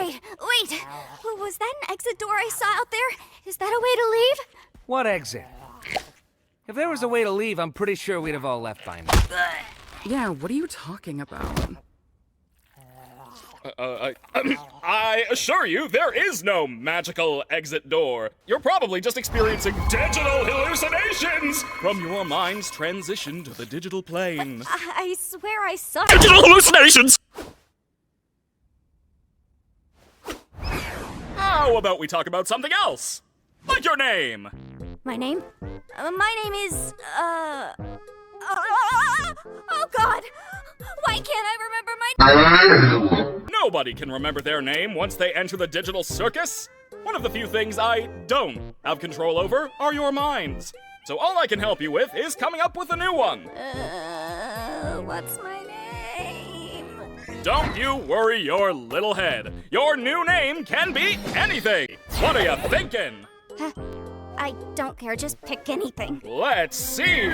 Wait! Was that an exit door I saw out there? Is that a way to leave? What exit? If there was a way to leave, I'm pretty sure we'd have all left by now. Yeah, what are you talking about? I assure you, there is no magical exit door. You're probably just experiencing digital hallucinations from your mind's transition to the digital plane. I swear I saw Digital hallucinations! How about we talk about something else? Like your name! My name? My name is, oh God! Why can't I remember my name? Nobody can remember their name once they enter the digital circus. One of the few things I don't have control over are your minds. So all I can help you with is coming up with a new one. What's my name? Don't you worry your little head. Your new name can be anything. What are you thinking? I don't care, just pick anything. Let's see.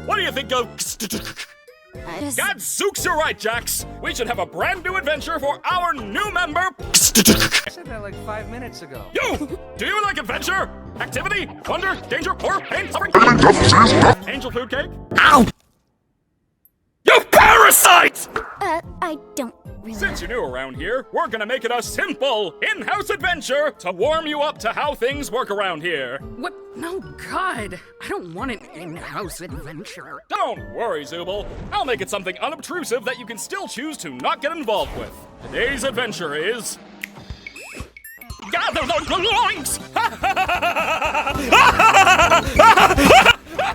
What do you think of... Gadzooks, you're right, Jax. We should have a brand new adventure for our new member. I said that like 5 minutes ago. You! Do you like adventure? Activity? Wonder? Danger? Horror? Pain? Suffering? Angel food cake? Ow! You parasite! I don't really... Since you're new around here, we're gonna make it a simple in-house adventure to warm you up to how things work around here. What? No, God. I don't want an in-house adventure. Don't worry, Zooble. I'll make it something unobtrusive that you can still choose to not get involved with. Today's adventure is... Gather the gloinks!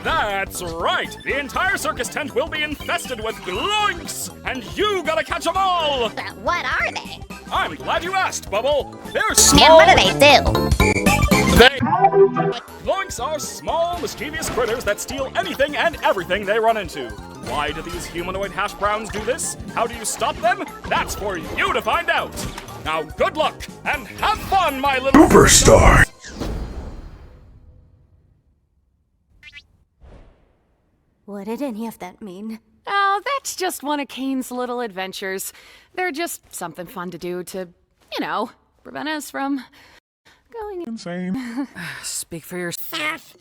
That's right! The entire circus tent will be infested with gloinks! And you gotta catch them all! But what are they? I'm glad you asked, Bubble! They're small... And what do they do? Gloinks are small, mischievous critters that steal anything and everything they run into. Why do these humanoid hash browns do this? How do you stop them? That's for you to find out! Now, good luck, and have fun, my little... Superstar! What did any of that mean? Oh, that's just one of Kane's little adventures. They're just something fun to do to, prevent us from going Insane. Speak for yourself.